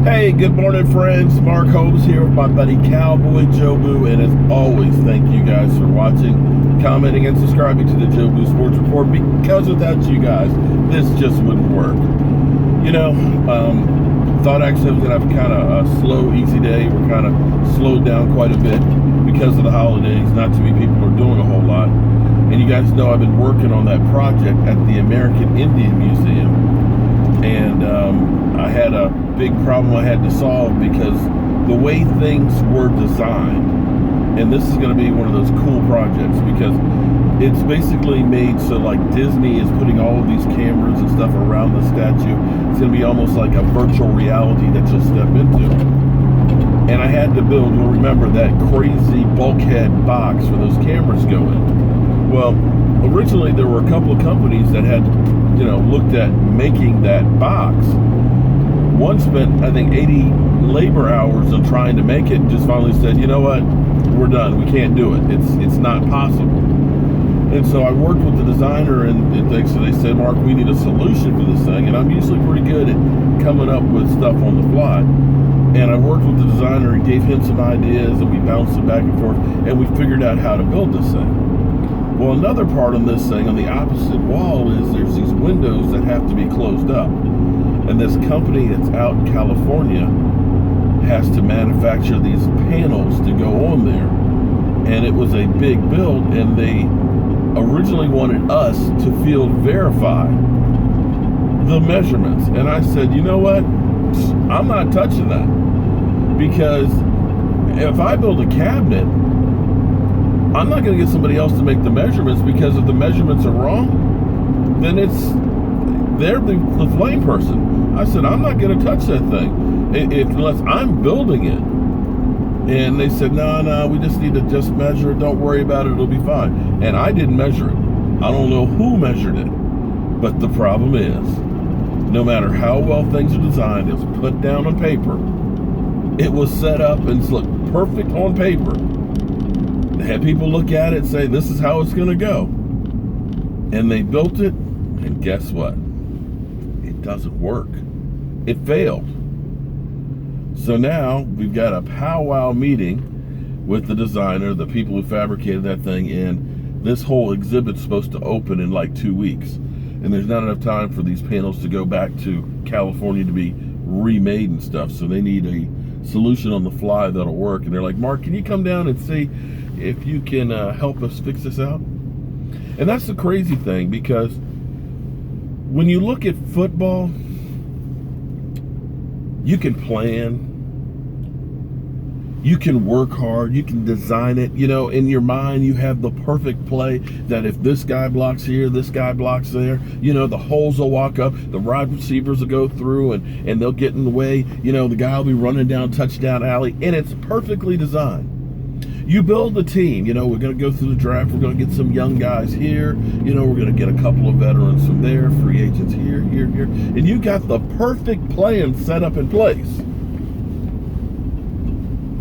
Hey, good morning, friends. Mark Holmes here with my buddy Cowboy Jobu, and as always, thank you guys for watching, commenting, and subscribing to the Jobu Sports Report, because without you guys, this just wouldn't work. You know, thought actually I was going to have kind of a slow, easy day. We're kind of slowed down quite a bit because of the holidays. Not too many people are doing a whole lot. And you guys know I've been working on that project at the American Indian Museum. And I had a big problem I had to solve because the way things were designed, and this is going to be one of those cool projects because it's basically made so like Disney is putting all of these cameras and stuff around the statue. It's going to be almost like a virtual reality that you'll step into. And I had to build, you'll remember, that crazy bulkhead box where those cameras go in. Well, originally there were a couple of companies that had, looked at making that box. One spent, I think, 80 labor hours on trying to make it and just finally said, you know what, we're done. We can't do it. It's not possible. And so I worked with the designer and things, so they said, Mark, we need a solution for this thing. And I'm usually pretty good at coming up with stuff on the fly. And I worked with the designer and gave him some ideas, and we bounced it back and forth, and we figured out how to build this thing. Well, another part on this thing, on the opposite wall, is there's these windows that have to be closed up. And this company that's out in California has to manufacture these panels to go on there. And it was a big build, and they originally wanted us to field verify the measurements. And I said, you know what? I'm not touching that. Because if I build a cabinet, I'm not going to get somebody else to make the measurements, because if the measurements are wrong, then they're the flame person. I said, I'm not going to touch that thing unless I'm building it. And they said, no, we just need to just measure it. Don't worry about it. It'll be fine. And I didn't measure it. I don't know who measured it. But the problem is, no matter how well things are designed, it was put down on paper. It was set up and it looked perfect on paper. They had people look at it and say, this is how it's going to go. And they built it, and guess what? It doesn't work. It failed. So now we've got a powwow meeting with the designer, the people who fabricated that thing, and this whole exhibit's supposed to open in like 2 weeks. And there's not enough time for these panels to go back to California to be remade and stuff. So they need a solution on the fly that'll work. And they're like, Mark, can you come down and see if you can help us fix this out? And that's the crazy thing, because when you look at football, you can plan, you can work hard, you can design it, in your mind you have the perfect play that if this guy blocks here, this guy blocks there, the holes will walk up, the wide receivers will go through and they'll get in the way, the guy will be running down touchdown alley, and it's perfectly designed. You build the team, we're going to go through the draft, we're going to get some young guys here, we're going to get a couple of veterans from there, free agents here, and you got the perfect plan set up in place.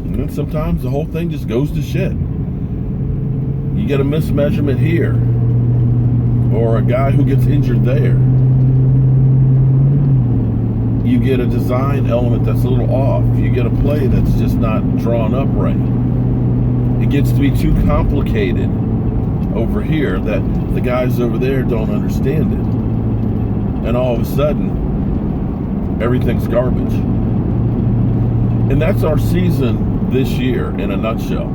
And then sometimes the whole thing just goes to shit. You get a mismeasurement here, or a guy who gets injured there. You get a design element that's a little off. You get a play that's just not drawn up right. It gets to be too complicated over here that the guys over there don't understand it. And all of a sudden, everything's garbage. And that's our season this year in a nutshell.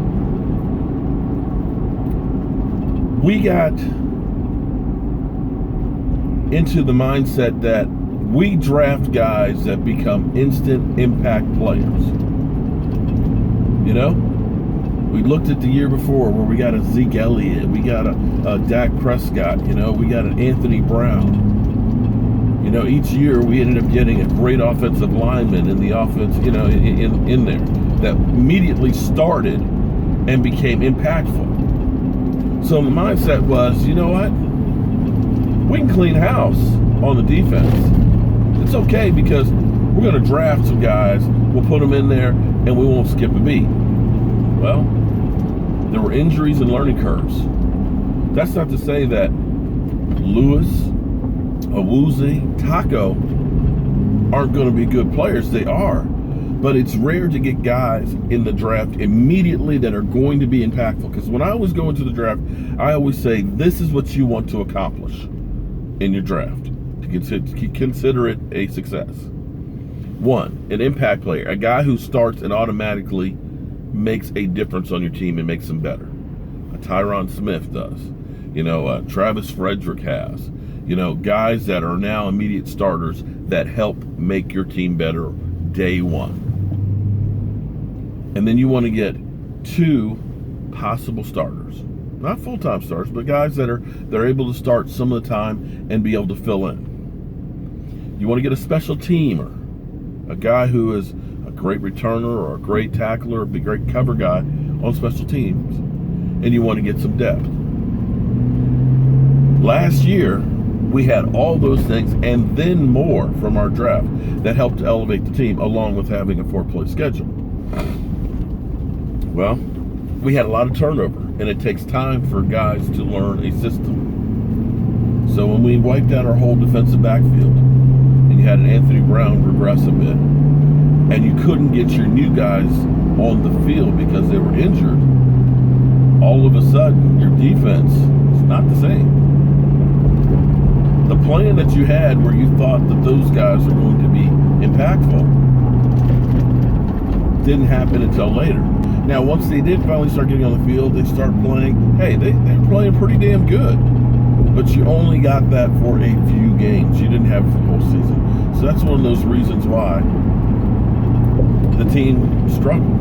We got into the mindset that we draft guys that become instant impact players. We looked at the year before where we got a Zeke Elliott, we got a Dak Prescott, we got an Anthony Brown. Each year we ended up getting a great offensive lineman in the offense, in there that immediately started and became impactful. So the mindset was, you know what? We can clean house on the defense. It's okay because we're going to draft some guys, we'll put them in there, and we won't skip a beat. Well, there were injuries and learning curves. That's not to say that Lewis, Awuzie, Taco aren't going to be good players. They are. But it's rare to get guys in the draft immediately that are going to be impactful. Because when I always go into the draft, I always say, this is what you want to accomplish in your draft to consider it a success. One, an impact player, a guy who starts and automatically makes a difference on your team and makes them better. A Tyron Smith does. Travis Frederick has. Guys that are now immediate starters that help make your team better day one. And then you want to get 2 possible starters. Not full-time starters, but guys that are able to start some of the time and be able to fill in. You want to get a special teamer, a guy who is a great returner or a great tackler, a great cover guy on special teams. And you want to get some depth. Last year, we had all those things and then more from our draft that helped to elevate the team, along with having a 4-play schedule. Well, we had a lot of turnover, and it takes time for guys to learn a system. So when we wiped out our whole defensive backfield, and you had an Anthony Brown regress a bit, and you couldn't get your new guys on the field because they were injured, all of a sudden your defense is not the same. The plan that you had where you thought that those guys are going to be impactful didn't happen until later. Now, once they did finally start getting on the field, they start playing. Hey, they're playing pretty damn good. But you only got that for a few games. You didn't have it for the whole season. So that's one of those reasons why the team struggled.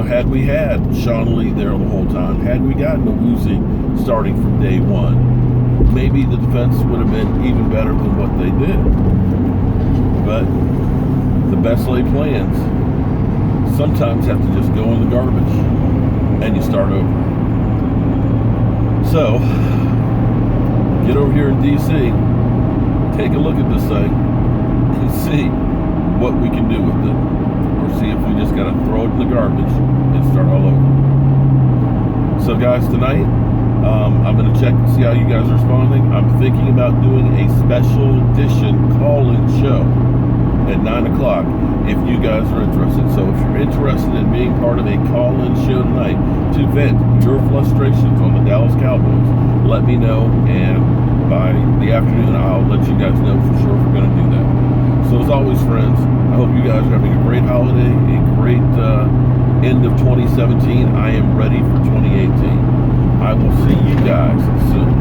Had we had Sean Lee there the whole time, had we gotten a Woozy starting from day one, maybe the defense would have been even better than what they did. But the best laid plans sometimes have to just go in the garbage and you start over. So, get over here in DC, take a look at this thing, and see what we can do with it. Or see if we just got to throw it in the garbage and start all over. So guys, tonight, I'm going to check and see how you guys are responding. I'm thinking about doing a special edition call-in show at 9 o'clock if you guys are interested. So if you're interested in being part of a call-in show tonight to vent your frustrations on the Dallas Cowboys, let me know, and by the afternoon I'll let you guys know for sure if we're going to do that. So as always, friends, I hope you guys are having a great holiday, a great end of 2017. I am ready for 2018. I will see you guys soon.